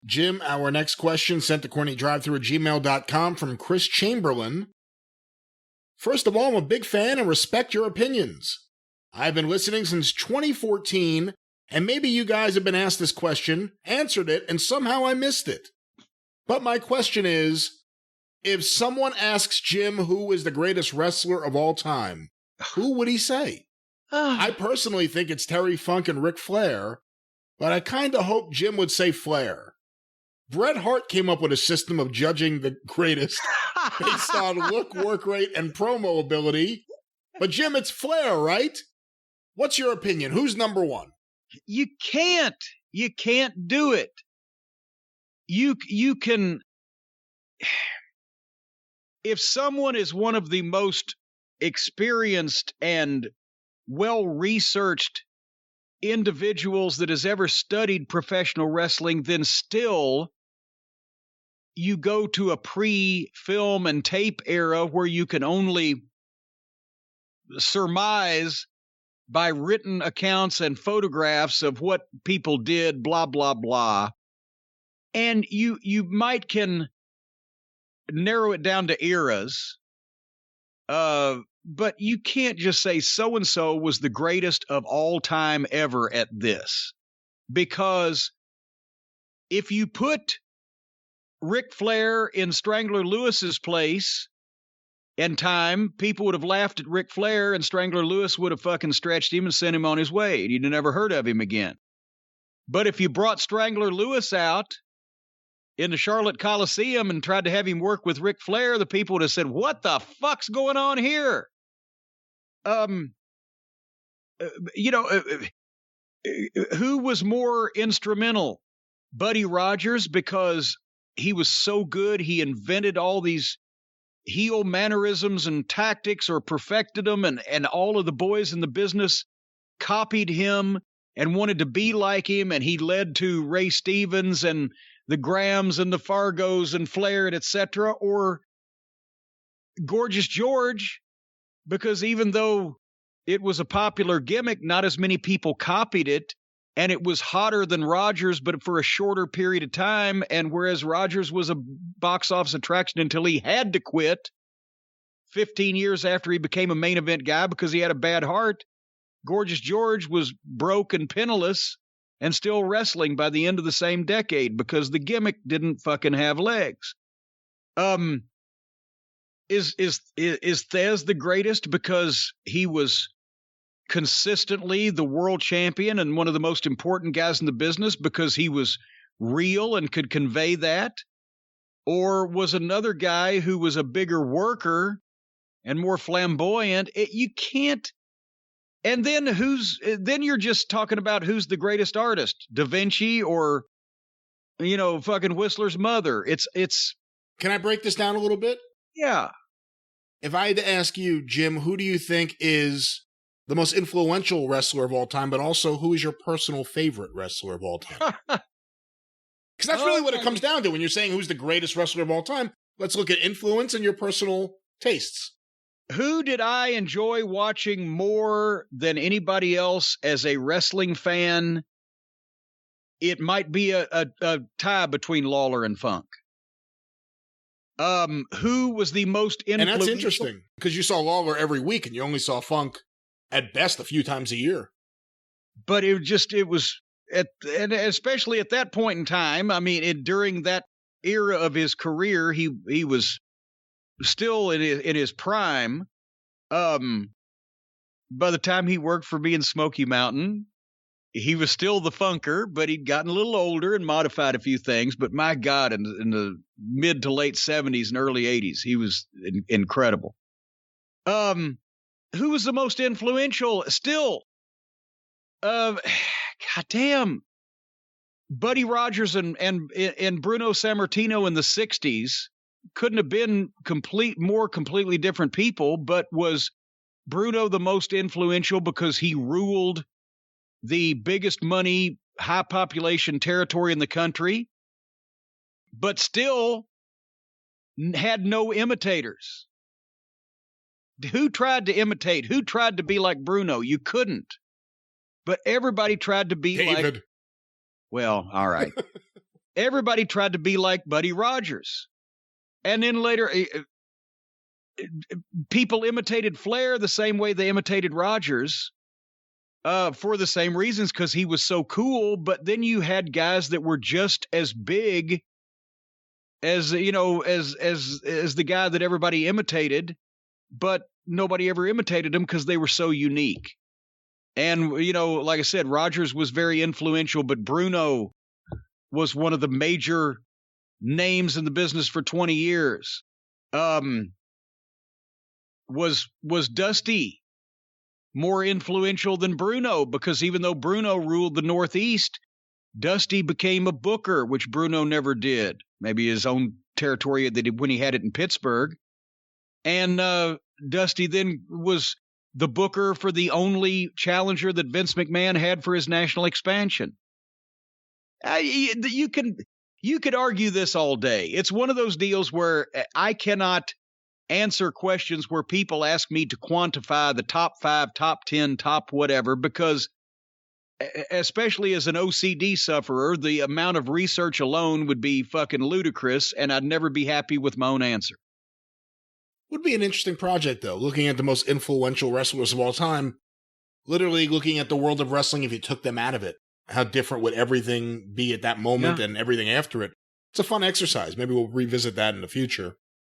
Jim, our next question sent to CornyDriveThru@gmail.com from Chris Chamberlain. First of all, I'm a big fan and respect your opinions. I've been listening since 2014, and maybe you guys have been asked this question, answered it, and somehow I missed it. But my question is, if someone asks Jim who is the greatest wrestler of all time, who would he say? I personally think it's Terry Funk and Ric Flair, but I kind of hope Jim would say Flair. Bret Hart came up with a system of judging the greatest based on look, work rate, and promo ability. But Jim, it's Flair, right? What's your opinion? Who's number one? You can't do it. You can, if someone is one of the most experienced and well-researched individuals that has ever studied professional wrestling, then still you go to a pre-film and tape era where you can only surmise by written accounts and photographs of what people did, blah, blah, blah. And you might can narrow it down to eras, but you can't just say so-and-so was the greatest of all time ever at this. Because if you put Ric Flair in Strangler Lewis's place and time, people would have laughed at Ric Flair and Strangler Lewis would have fucking stretched him and sent him on his way. And you'd have never heard of him again. But if you brought Strangler Lewis out in the Charlotte Coliseum and tried to have him work with Ric Flair, the people would have said, what the fuck's going on here? Who was more instrumental? Buddy Rogers, because he was so good, he invented all these heel mannerisms and tactics, or perfected them, and all of the boys in the business copied him and wanted to be like him, and he led to Ray Stevens and the Grahams and the Fargos and Flair and etc. Or Gorgeous George, because even though it was a popular gimmick, not as many people copied it, and it was hotter than Rogers, but for a shorter period of time. And whereas Rogers was a box office attraction until he had to quit 15 years after he became a main event guy because he had a bad heart, Gorgeous George was broke and penniless and still wrestling by the end of the same decade because the gimmick didn't fucking have legs. Is Thesz the greatest because he was consistently the world champion and one of the most important guys in the business because he was real and could convey that? Or was another guy who was a bigger worker and more flamboyant? You can't. And then then you're just talking about who's the greatest artist, Da Vinci or, fucking Whistler's mother. It's. Can I break this down a little bit? Yeah. If I had to ask you, Jim, who do you think is the most influential wrestler of all time, but also who is your personal favorite wrestler of all time? Because that's really what it comes down to when you're saying who's the greatest wrestler of all time. Let's look at influence and your personal tastes. Who did I enjoy watching more than anybody else as a wrestling fan? It might be a tie between Lawler and Funk. Who was the most influential? And that's interesting because you saw Lawler every week and you only saw Funk at best a few times a year. But and especially at that point in time, I mean, during that era of his career, he was still in his prime. By the time he worked for me in Smoky Mountain, he was still the Funker, but he'd gotten a little older and modified a few things. But my God, in the mid to late 70s and early 80s, he was incredible. Who was the most influential? Still, goddamn, Buddy Rogers and Bruno Sammartino in the 60s couldn't have been more completely different people, but was Bruno the most influential because he ruled the biggest money, high population territory in the country, but still had no imitators. Who tried to imitate? Who tried to be like Bruno? You couldn't. But everybody tried to be David. like... Well, all right. everybody tried to be like Buddy Rogers. And then later, people imitated Flair the same way they imitated Rogers for the same reasons, because he was so cool. But then you had guys that were just as big as, you know, as the guy that everybody imitated, but nobody ever imitated them because they were so unique. And, you know, like I said, Rogers was very influential, but Bruno was one of the major names in the business for 20 years. Was Dusty more influential than Bruno? Because even though Bruno ruled the Northeast, Dusty became a booker, which Bruno never did. Maybe his own territory when he had it in Pittsburgh. And Dusty then was the booker for the only challenger that Vince McMahon had for his national expansion. You could argue this all day. It's one of those deals where I cannot answer questions where people ask me to quantify the top 5, top 10, top whatever, because especially as an OCD sufferer, the amount of research alone would be fucking ludicrous, and I'd never be happy with my own answer. Would be an interesting project, though, looking at the most influential wrestlers of all time, literally looking at the world of wrestling if you took them out of it. How different would everything be at that moment and everything after it? It's a fun exercise. Maybe we'll revisit that in the future.